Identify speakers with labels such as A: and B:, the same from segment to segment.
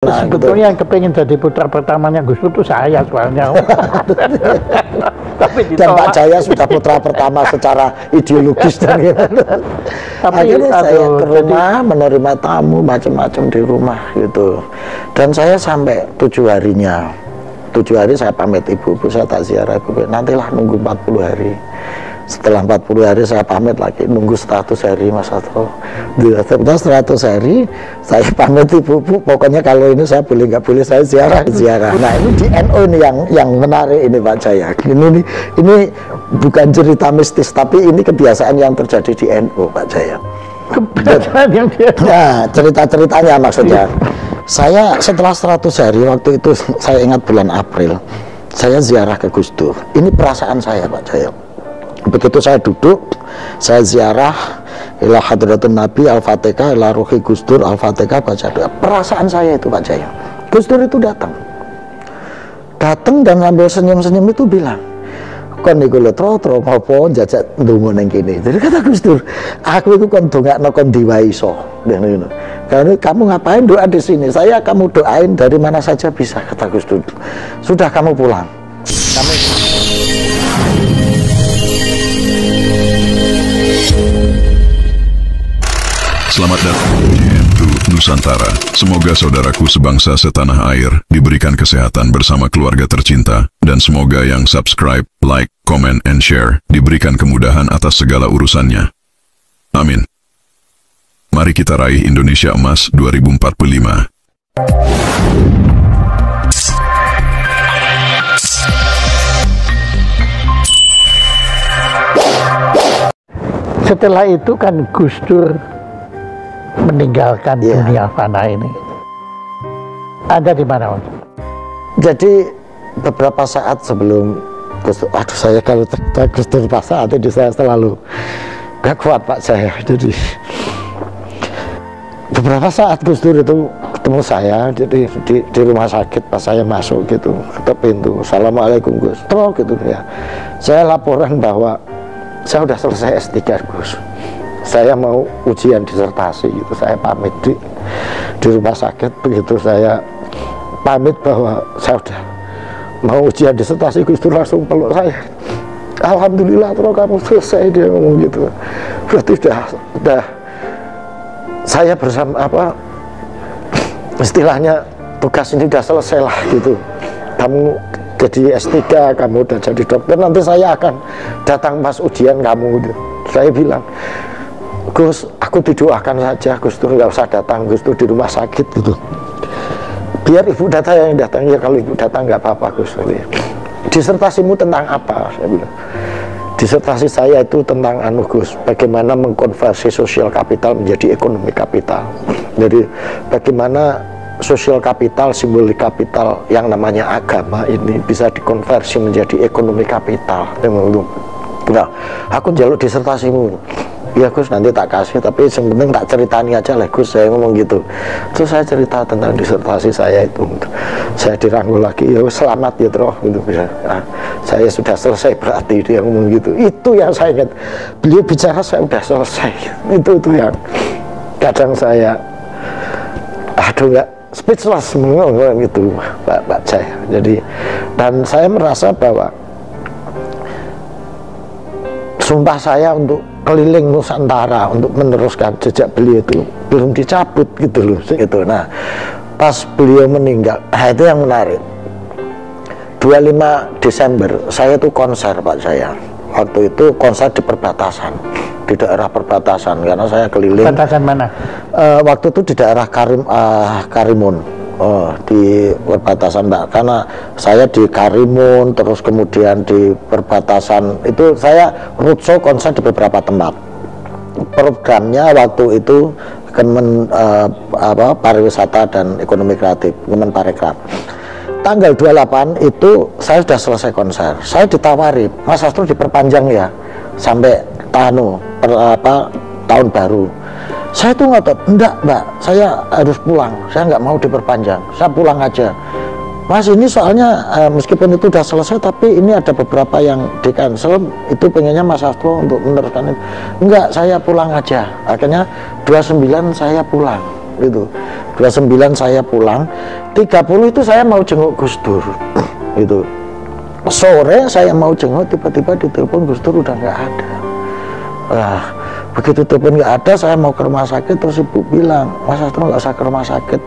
A: Nah,
B: sebetulnya yang kepingin jadi putra pertamanya Gus Dur itu saya soalnya. Tapi
A: dan Pak Jaya sudah putra pertama secara ideologis dan gitu.
B: Tapi
A: akhirnya saya ke rumah menerima tamu macam-macam di rumah gitu. Dan saya sampai 7 harinya. 7 hari saya pamit ibu-ibu, saya tak ziarah ibu, nantilah nunggu 40 hari. Setelah 40 hari saya pamit lagi, nunggu 100 hari Mas Astro. Setelah 100 hari saya pamit ibu-ibu, pokoknya kalau ini saya boleh nggak boleh saya ziarah. Nah ini di NU ini yang menarik ini Pak Jaya. Ini bukan cerita mistis, tapi ini kebiasaan yang terjadi di NU Pak Jaya.
B: Kebiasaan yang dia.
A: Nah cerita-ceritanya maksudnya. Saya setelah 100 hari, waktu itu saya ingat bulan April, saya ziarah ke Gus Dur. Ini perasaan saya Pak Jaya. Begitu saya duduk, saya ziarah ila hadratun Nabi Al-Fatihah, ila ruhi Gus Dur Al-Fatihah, baca doa. Perasaan saya itu Pak Jaya, Gus Dur itu datang dan sambil senyum-senyum itu bilang, kon niku lho tro ngopo jajak ndonga ning kene. Jadi kata Gus Dur, aku itu kon dongakno kon diwai iso. Karena kamu ngapain doa di sini? Saya kamu doain dari mana saja bisa, kata Gus Dur. Sudah kamu pulang.
C: Selamat datang di N2 Nusantara. Semoga saudaraku sebangsa setanah air diberikan kesehatan bersama keluarga tercinta, dan semoga yang subscribe, like, comment, and share diberikan kemudahan atas segala urusannya. Amin. Mari kita raih Indonesia Emas 2045.
B: Setelah itu kan Gus Dur meninggalkan dunia fana ini. Anda di mana?
A: Jadi beberapa saat sebelum Gus Dur, aduh saya kalau cerita Gus Dur pas saat itu saya selalu gak kuat Pak saya. Jadi beberapa saat Gus Dur itu ketemu saya di rumah sakit, pas saya masuk gitu ke pintu, assalamualaikum Gus, terus gitu ya. Saya laporan bahwa saya sudah selesai S3 Gus. Saya mau ujian disertasi gitu. Saya pamit di rumah sakit. Begitu saya pamit bahwa saya sudah mau ujian disertasi, Gus Dur langsung peluk saya. Alhamdulillah terus kamu selesai, dia ngomong gitu. Berarti udah saya bersama apa istilahnya tugas ini udah selesai lah gitu. Kamu jadi S3, kamu udah jadi dokter, nanti saya akan datang pas ujian kamu gitu. Saya bilang, Gus, aku didoakan saja, Gus Dur nggak usah datang, Gus Dur di rumah sakit gitu. Biar ibu datang yang datang, ya kalau ibu datang nggak apa-apa Gus. Disertasimu tentang apa? Saya bilang, disertasi saya itu tentang Gus, bagaimana mengkonversi sosial kapital menjadi ekonomi kapital. Jadi bagaimana sosial kapital, simbolik kapital yang namanya agama ini bisa dikonversi menjadi ekonomi kapital. Nah, aku jaluk disertasimu. Ya Gus, nanti tak kasih, tapi yang penting tak ceritani aja lah Gus, saya ngomong gitu. Terus saya cerita tentang disertasi saya itu. Saya dirangkul lagi, ya selamat ya terus gitu. Nah, saya sudah selesai berarti, dia ngomong gitu. Itu yang saya ingat. Beliau bicara saya sudah selesai. Itu yang kadang saya aduh nggak speechless gitu Pak Jaya. Jadi dan saya merasa bahwa sumpah saya untuk keliling Nusantara untuk meneruskan jejak beliau itu belum dicabut gitu loh gitu. Nah pas beliau meninggal, itu yang menarik. 25 Desember saya itu konser Pak Jaya. Waktu itu konser di perbatasan, di daerah perbatasan, karena saya keliling.
B: Perbatasan mana?
A: Waktu itu di daerah Karimun, di perbatasan Mbak, karena saya di Karimun, terus kemudian di perbatasan itu saya roadshow konser di beberapa tempat. Programnya waktu itu pariwisata dan ekonomi kreatif, Kemenparekraf. Tanggal 28 itu saya sudah selesai konser. Saya ditawari, Mas Astro diperpanjang ya sampai tahun baru. Saya tuh ngotot, enggak Mbak, saya harus pulang, saya nggak mau diperpanjang, saya pulang aja. Mas ini soalnya meskipun itu udah selesai, tapi ini ada beberapa yang di cancel, itu pengennya Mas Astro untuk meneruskan itu. Enggak, saya pulang aja. Akhirnya 29 saya pulang gitu. 29 saya pulang, 30 itu saya mau jenguk Gus Dur. Itu sore saya mau jenguk, tiba-tiba ditelepon Gus Dur udah nggak ada. Begitu telepon nggak ada, saya mau ke rumah sakit, terus ibu bilang, Mas Astro nggak usah ke rumah sakit,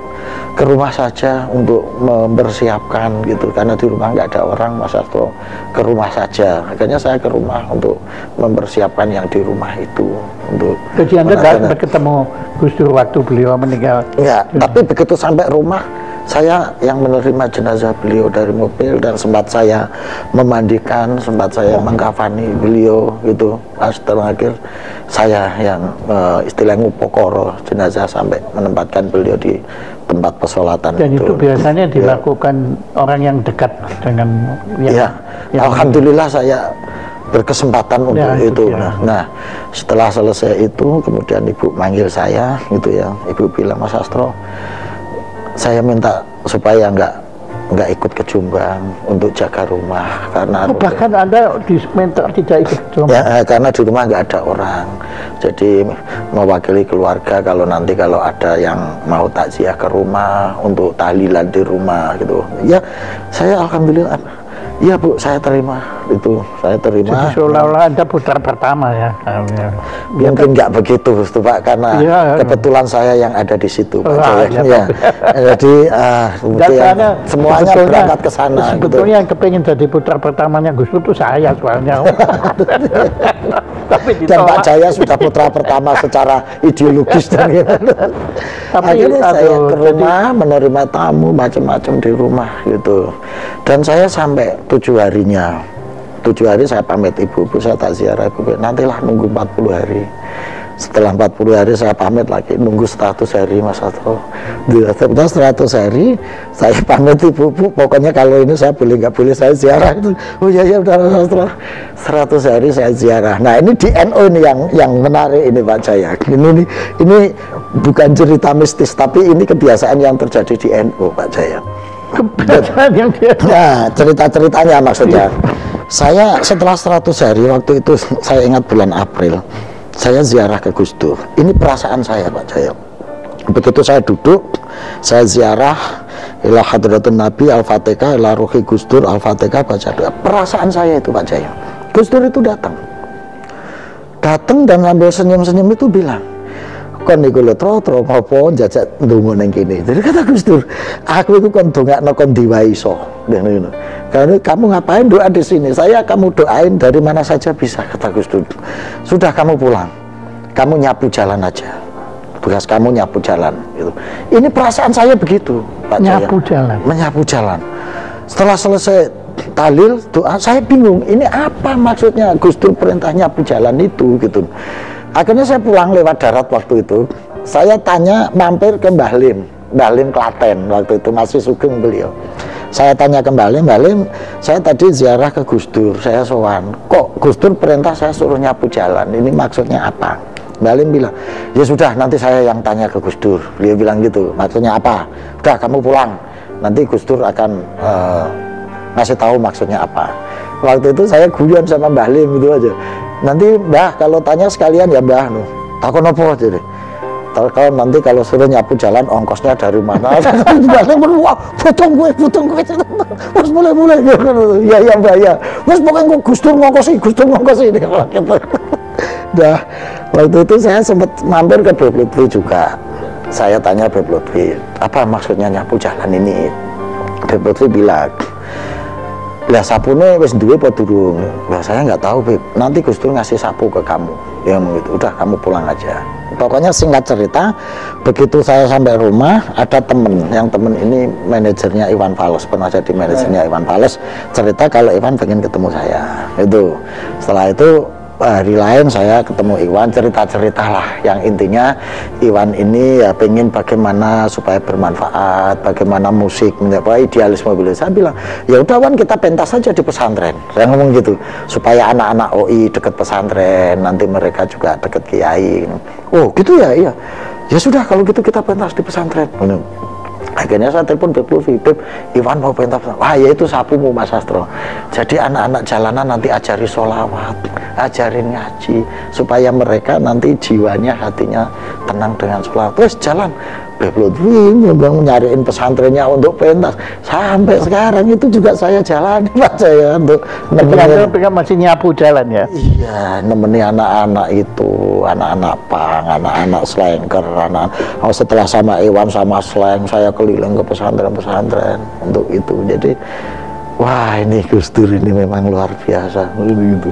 A: ke rumah saja untuk mempersiapkan gitu, karena di rumah nggak ada orang, Mas Astro ke rumah saja. Akhirnya saya ke rumah untuk mempersiapkan yang di rumah itu. Untuk
B: jadi Anda nggak ketemu Gus Dur waktu beliau meninggal?
A: Enggak, tapi begitu sampai rumah, saya yang menerima jenazah beliau dari mobil, dan sempat saya memandikan, sempat saya mengkafani beliau gitu. Pas terakhir saya yang istilahnya ngupokoro jenazah sampai menempatkan beliau di tempat pesolatan.
B: Dan itu biasanya dilakukan orang yang dekat dengan
A: yang alhamdulillah saya berkesempatan untuk itu. Nah, setelah selesai itu, kemudian ibu manggil saya gitu ya. Ibu bilang, Mas Astro, saya minta supaya nggak ikut ke Jombang untuk jaga rumah, karena
B: bahkan Anda diminta tidak ikut ke Jombang?
A: Ya, karena di rumah nggak ada orang, jadi mewakili keluarga kalau nanti kalau ada yang mau takziah ke rumah untuk tahlilan di rumah gitu. Ya, saya alhamdulillah. Iya Bu, saya terima itu, saya terima.
B: Jadi seolah-olah Anda putra pertama ya?
A: Mungkin nggak begitu, Pak, karena kebetulan saya yang ada di situ, Pak. Jadi semuanya berangkat ke sana.
B: Sebetulnya yang kepingin jadi putra pertamanya Gus Dur itu saya soalnya.
A: Dan Pak Jaya sudah putra pertama secara ideologis dan gitu. Akhirnya saya ke rumah menerima tamu macam-macam di rumah gitu, dan saya sampai 7 harinya. 7 hari saya pamit ibu, saya tak ziarah ibu, nantilah nunggu 40 hari. Setelah 40 hari saya pamit lagi, nunggu 100 hari Mas Astro. Setelah 100 hari saya pamit ibu, pokoknya kalau ini saya boleh nggak boleh saya ziarah itu. Oh iya udah Mas Astro. 100 hari saya ziarah. Nah ini di NU ini yang menarik ini Pak Jaya. Ini bukan cerita mistis, tapi ini kebiasaan yang terjadi di NU Pak Jaya.
B: Kebiasaan yang
A: nah, cerita-ceritanya maksudnya. Saya setelah 100 hari, waktu itu saya ingat bulan April, saya ziarah ke Gus Dur. Ini perasaan saya Pak Jaya. Begitu saya duduk, saya ziarah ila hadratun Nabi Al-Fatihah, ila ruhi Gus Dur Al-Fatihah, baca doa. Perasaan saya itu Pak Jaya. Gus Dur itu datang dan sambil senyum-senyum itu bilang, kon niku lho tro apa jajak ndonga ning kene. Jadi kata Gus Dur, aku itu kon dongakno kon diwai iso. Karena kamu ngapain doa di sini? Saya kamu doain dari mana saja bisa, kata Gus Dur. Sudah kamu pulang, kamu nyapu jalan aja. Tugas kamu nyapu jalan gitu. Ini perasaan saya begitu, Pak Jaya.
B: Nyapu jalan.
A: Menyapu jalan. Setelah selesai tahlil doa, saya bingung. Ini apa maksudnya Gus Dur perintah nyapu jalan itu gitu. Akhirnya saya pulang lewat darat waktu itu. Saya tanya, mampir ke Mbah Lim Klaten, waktu itu masih sugeng beliau. Saya tanya ke Mbah Lim, saya tadi ziarah ke Gus Dur, saya sowan. Kok Gus Dur perintah saya suruh nyapu jalan, ini maksudnya apa? Mbah Lim bilang, ya sudah nanti saya yang tanya ke Gus Dur. Beliau bilang gitu, maksudnya apa? Udah kamu pulang, nanti Gus Dur akan ngasih tahu maksudnya apa. Waktu itu saya guyon sama Mbah Lim gitu aja. Nanti Mbah kalau tanya sekalian ya Mbah, takon apa jadi. Kalau nanti kalau suruh nyapu jalan ongkosnya dari mana? Wah, potong gue, terus mulai, ya Mbah ya. Terus pokoknya Gus Dur ngongkosi. Nah, waktu itu saya sempat mampir ke Beb Lutfi juga. Saya tanya Beb Lutfi, apa maksudnya nyapu jalan ini? Beb Lutfi bilang, lah sapune wis duwe apa durung? Lah saya nggak tahu Beb, nanti Gus Dur ngasih sapu ke kamu. Ya gitu, udah kamu pulang aja. Pokoknya singkat cerita, begitu saya sampai rumah, ada yang temen ini manajernya Iwan Fals, pernah jadi manajernya Iwan Fals, cerita kalau Iwan pengen ketemu saya. Itu setelah itu hari lain saya ketemu Iwan, cerita-cerita lah, yang intinya Iwan ini ya pengen bagaimana supaya bermanfaat, bagaimana musik, idealisme beliau. Saya bilang, ya udah Wan, kita pentas saja di pesantren. Saya ngomong gitu, supaya anak-anak OI dekat pesantren, nanti mereka juga dekat kiai. Oh gitu ya, iya. Ya sudah kalau gitu kita pentas di pesantren. Akhirnya saya telepon Beb Lutfi, Beb, Iwan mau pentas. Wah ya itu sapumu Mas Astro. Jadi anak-anak jalanan nanti ajari sholawat, ajarin ngaji, supaya mereka nanti jiwanya, hatinya tenang dengan sholawat. Terus jalan, memang nyariin pesantrennya untuk pentas sampai sekarang itu juga saya jalani Pak saya untuk
B: nemenin masih nyapu jalan ya.
A: Iya, nemenin anak-anak itu, anak-anak pang, anak-anak slanker, setelah sama Iwan sama slang saya keliling ke pesantren-pesantren untuk itu. Jadi wah, ini Gus Dur ini memang luar biasa gitu.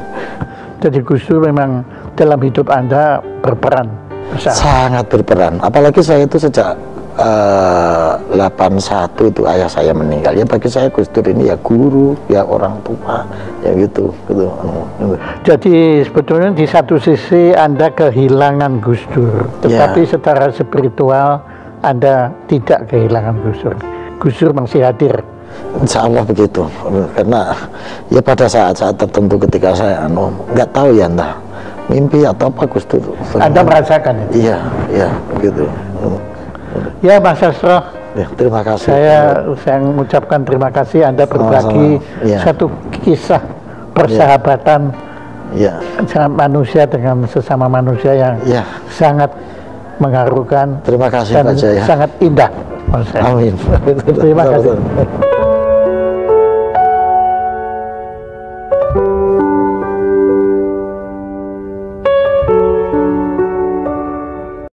B: Jadi Gus Dur memang dalam hidup Anda berperan besar.
A: Sangat berperan, apalagi saya itu sejak 81 itu ayah saya meninggal, ya bagi saya Gus Dur ini ya guru, ya orang tua, ya gitu.
B: Jadi sebetulnya di satu sisi Anda kehilangan Gus Dur, tetapi secara spiritual Anda tidak kehilangan Gus Dur. Gus Dur masih hadir.
A: Insya Allah begitu, karena ya pada saat-saat tertentu ketika saya nggak tahu ya entah mimpi atau apa Gus Dur.
B: Anda merasakan itu?
A: Iya, begitu.
B: Ya Mas Sastro,
A: ya, terima kasih.
B: Saya mengucapkan terima kasih Anda berbagi satu kisah persahabatan manusia dengan sesama manusia yang sangat mengharukan.
A: Terima kasih
B: dan
A: Pak Jaya.
B: Sangat indah.
A: Amin.
B: Terima kasih.